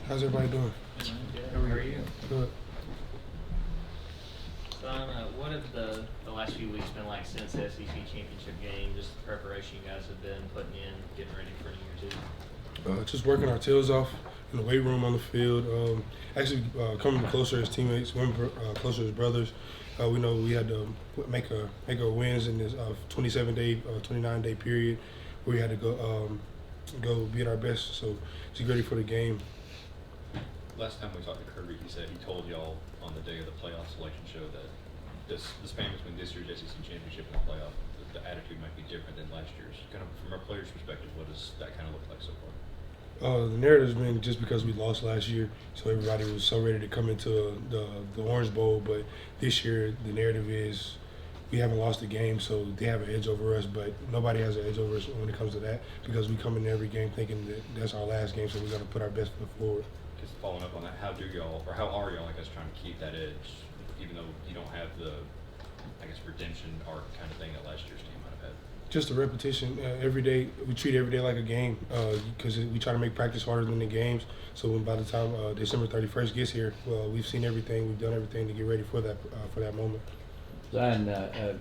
How's everybody doing? Good. How are you? Good. Son, what have the last few weeks been like since the SEC championship game? Just the preparation you guys have been putting in, getting ready for New Year's Eve? Just working our tails off in the weight room, on the field. Actually, coming closer as teammates, closer as brothers. We know we had to make our wins in this 27-day, 29-day period where we had to go be at our best. So just ready for the game. Last time we talked to Kirby, he said he told y'all on the day of the playoff selection show that the span between this year's SEC championship and the playoff, the attitude might be different than last year's. Kind of from a player's perspective, what does that kind of look like so far? The narrative's been just because we lost last year, so everybody was so ready to come into the Orange Bowl. But this year, the narrative is we haven't lost a game, so they have an edge over us. But nobody has an edge over us when it comes to that because we come in every game thinking that that's our last game, so we got to put our best foot forward. Just following up on that, how are y'all, I guess, trying to keep that edge, even though you don't have the, I guess, redemption arc kind of thing that last year's team might have had? Just a repetition. Every day, we treat every day like a game because we try to make practice harder than the games. So when by the time December 31st gets here, well, we've seen everything, we've done everything to get ready for that moment. Zion, a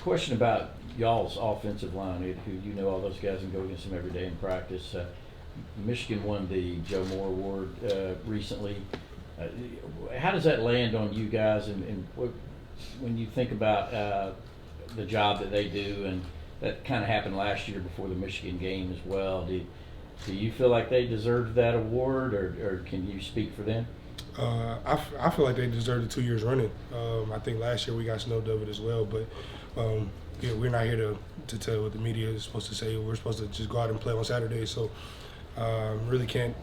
question about y'all's offensive line, who you know all those guys and go against them every day in practice. Michigan won the Joe Moore Award recently. How does that land on you guys, and when you think about the job that they do, and that kind of happened last year before the Michigan game as well? Do you feel like they deserved that award, or can you speak for them? I feel like they deserved it 2 years running. I think last year we got snowed of it as well, but we're not here to tell what the media is supposed to say. We're supposed to just go out and play on Saturday. So we really can't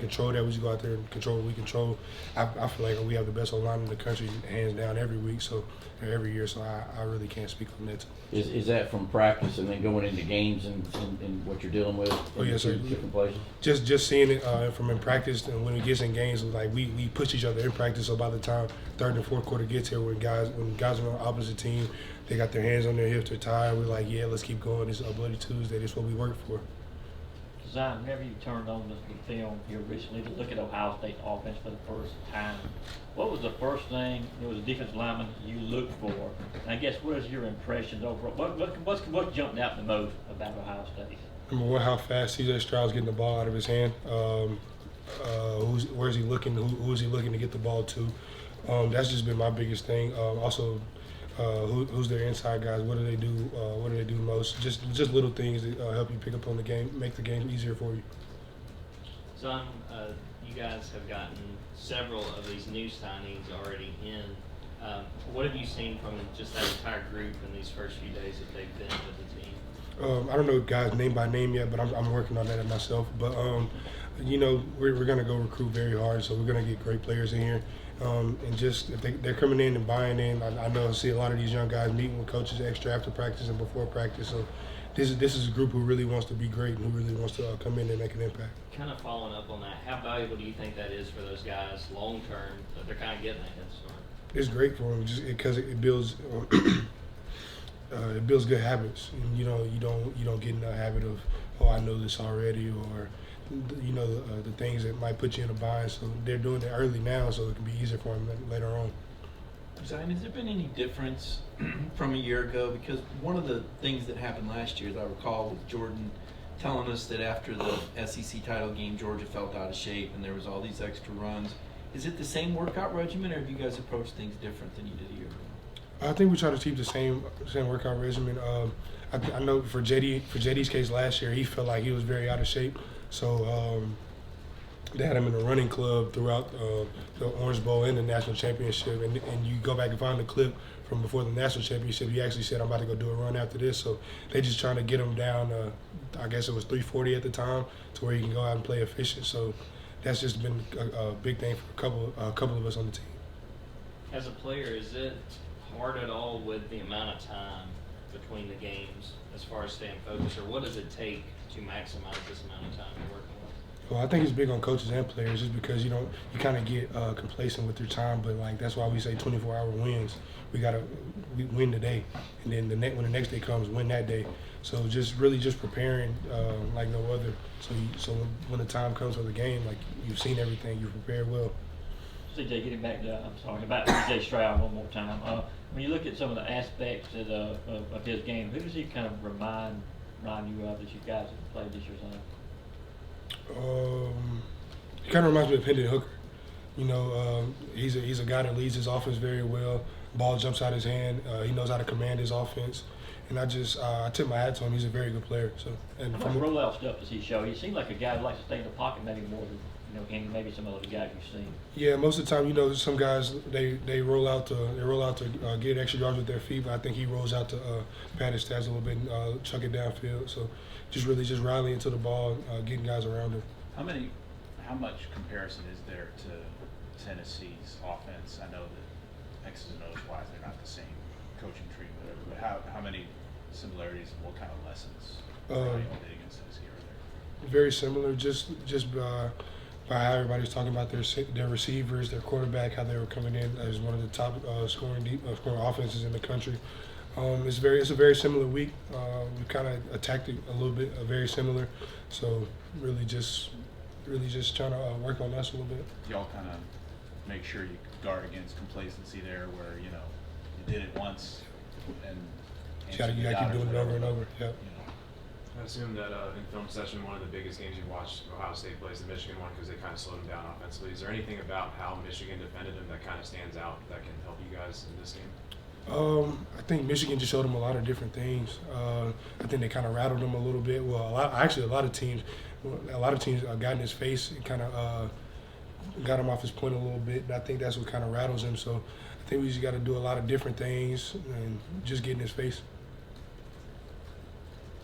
control that. We just go out there and control what we control. I feel like we have the best O-line in the country, hands down, every week, so every year. So I really can't speak on that. Is that from practice and then going into games and what you're dealing with? Oh yes, sir. Different places. Just seeing it from in practice, and when it gets in games, like we push each other in practice. So by the time third and fourth quarter gets here, when guys are on the opposite team, they got their hands on their hips, they're tired. We're like, yeah, let's keep going. It's a bloody Tuesday. That's what we work for. Zion, whenever you turned on the film here recently to look at Ohio State's offense for the first time, what was the first thing there was a defensive lineman you looked for? And I guess what is your impressions overall? What jumped out the most about Ohio State? Number one, how fast C.J. Stroud's getting the ball out of his hand. Where's he looking? Who is he looking to get the ball to? That's just been my biggest thing. Also, who's their inside guys? What do they do? What do they do most? Just little things that help you pick up on the game, make the game easier for you. Son, you guys have gotten several of these new signings already in. What have you seen from just that entire group in these first few days that they've been with the team? I don't know guys name by name yet, but I'm working on that myself. But we're gonna go recruit very hard, so we're gonna get great players in here. And just if they're coming in and buying in, I know I see a lot of these young guys meeting with coaches extra after practice and before practice. So this is a group who really wants to be great and who really wants to come in and make an impact. Kind of following up on that, how valuable do you think that is for those guys long term that they're kind of getting a head start? It's great for them just because it builds it builds good habits. And, you don't get in the habit of, oh, I know this already, or the things that might put you in a bind. So they're doing it early now, so it can be easier for them later on. Zion, has there been any difference from a year ago? Because one of the things that happened last year, as I recall, with Jordan telling us that after the SEC title game, Georgia felt out of shape and there was all these extra runs. Is it the same workout regimen, or have you guys approached things different than you did a year ago? I think we try to keep the same workout regimen. I know for JD's case last year, he felt like he was very out of shape. So they had him in the running club throughout the Orange Bowl and the national championship. And you go back and find the clip from before the national championship. He actually said, "I'm about to go do a run after this." So they just trying to get him down. I guess it was 340 at the time, to where he can go out and play efficient. So that's just been a big thing for a couple of us on the team. As a player, is it hard at all with the amount of time between the games as far as staying focused, or what does it take to maximize this amount of time you're working with? Well, I think it's big on coaches and players, just because you kind of get complacent with your time. But like that's why we say 24-hour wins. We win today, and then when the next day comes, win that day. So just preparing like no other. So when the time comes for the game, like you've seen everything, you've prepared well. CJ, getting back to, about CJ Stroud one more time. When you look at some of the aspects of his game, who does he kind of remind you of that you guys have played this year's on? He kind of reminds me of Hendon Hooker. He's a guy that leads his offense very well. Ball jumps out his hand. He knows how to command his offense. And I tip my hat to him. He's a very good player. So, and how much rollout stuff does he show? He seems like a guy who likes to stay in the pocket maybe more than him, maybe some other guys you've seen. Yeah, most of the time, some guys they roll out to get extra yards with their feet, but I think he rolls out to pad his stats a little bit and chuck it downfield. So, just rallying to the ball, getting guys around him. How much comparison is there to Tennessee's offense? I know that X's and O's wise they're not the same coaching tree, but how many similarities and what kind of lessons are you did against Tennessee are there? Very similar, just by how everybody's talking about their receivers, their quarterback, how they were coming in as one of the top scoring offenses in the country. It's a very similar week. We kind of attacked it a little bit, very similar. So really just trying to work on us a little bit. Y'all kind of make sure you guard against complacency there, where you did it once and you got to keep doing it over and over. Yep. I assume that in film session, one of the biggest games you watched, Ohio State plays the Michigan one because they kind of slowed them down offensively. Is there anything about how Michigan defended them that kind of stands out that can help you guys in this game? I think Michigan just showed them a lot of different things. I think they kind of rattled them a little bit. Well, a lot of teams got in his face and kind of got him off his point a little bit. And I think that's what kind of rattles him. So I think we just got to do a lot of different things and just get in his face.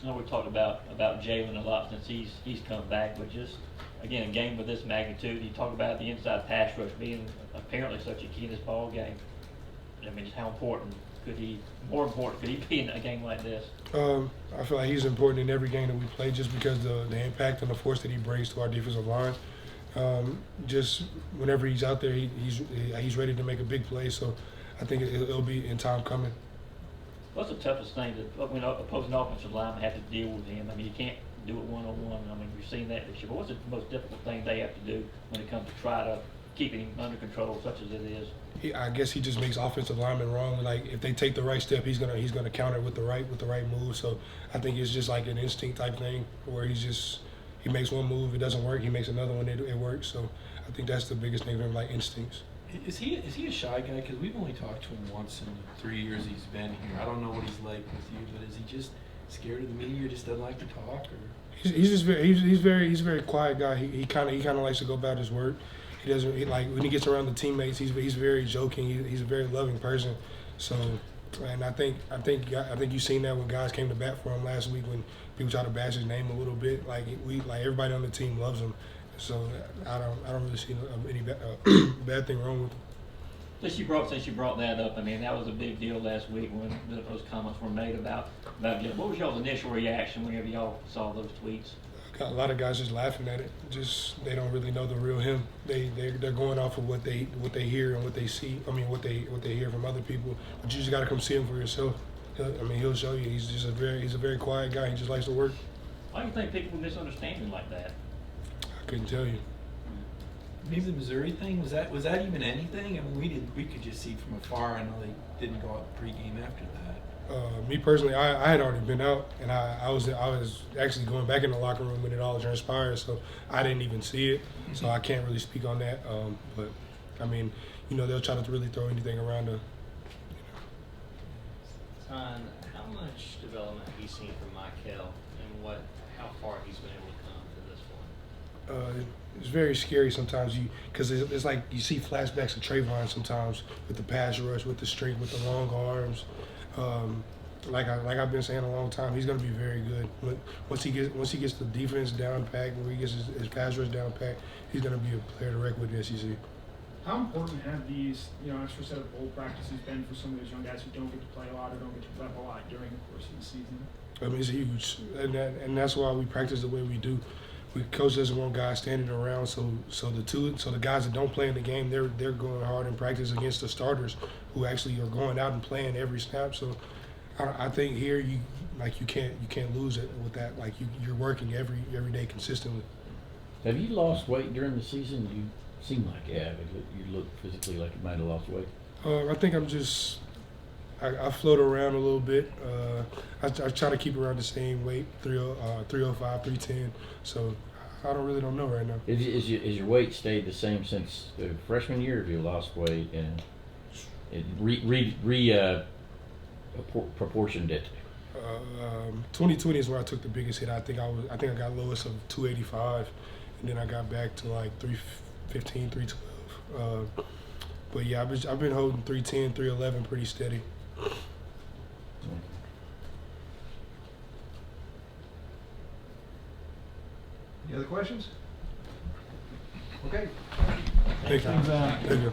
I know we talked about Jalen a lot since he's come back, but just again a game with this magnitude. You talk about the inside pass rush being apparently such a key in this ball game. I mean, just how important could he be in a game like this? I feel like he's important in every game that we play, just because the impact and the force that he brings to our defensive line. Just whenever he's out there, he's ready to make a big play. So I think it'll be in time coming. What's the toughest thing that opposing offensive linemen have to deal with him? I mean, you can't do it one-on-one. I mean, we've seen that this year. But what's the most difficult thing they have to do when it comes to try to keep him under control, such as it is? I guess he just makes offensive linemen wrong. Like if they take the right step, he's gonna counter with the right move. So I think it's just like an instinct type thing where he makes one move, it doesn't work. He makes another one, it works. So I think that's the biggest thing for him, like instincts. Is he a shy guy? Because we've only talked to him once in the 3 years he's been here. I don't know what he's like with you, but is he just scared of the media, just doesn't like to talk, or? He's a very quiet guy. He kind of likes to go about his work. He doesn't like when he gets around the teammates. He's very joking. He's a very loving person. So, and I think you seen that when guys came to bat for him last week when people try to bash his name a little bit. Like everybody on the team loves him. So I don't really see any bad thing wrong with him. Since you brought that up, I mean, that was a big deal last week when those comments were made about what was y'all's initial reaction whenever y'all saw those tweets? Got a lot of guys just laughing at it. Just they don't really know the real him. They're going off of what they hear and what they see. I mean, what they hear from other people. But you just got to come see him for yourself. He'll show you. He's a very quiet guy. He just likes to work. Why do you think people misunderstand him like that? I couldn't tell you. Maybe the Missouri thing, was that even anything? I mean, we could just see from afar. I know they didn't go out pregame after that. Me personally, I had already been out, and I was actually going back in the locker room when it all transpired, so I didn't even see it. So I can't really speak on that. But I mean, they'll try to really throw anything around her. Son, how much development have you seen from Michael, and how far he's been able to come to this point? It's very scary sometimes, because it's like you see flashbacks of Trayvon sometimes with the pass rush, with the strength, with the long arms. Like I've been saying a long time, he's going to be very good. Once he gets the defense down packed, where he gets his pass rush down packed, he's going to be a player to reckon with in the SEC. How important have these, extra set of bowl practices been for some of those young guys who don't get to play a lot or don't get to rep a lot during the course of the season? I mean, it's huge, and that's why we practice the way we do. coach doesn't want guys standing around. So the guys that don't play in the game, they're going hard in practice against the starters who actually are going out and playing every snap. So I think here you can't lose it with that. Like you're working every day consistently. Have you lost weight during the season? You seem like you have. You look physically like you might have lost weight. I think I float around a little bit. I try to keep around the same weight, 305, 310. So I don't know right now. Is your weight stayed the same since freshman year? Or have you lost weight and proportioned it? 2020 is where I took the biggest hit. I think I got lowest of 285, and then I got back to like 315, 312. But yeah, I've been holding 310, 311 pretty steady. Any other questions? Okay. Thank you. Thank you.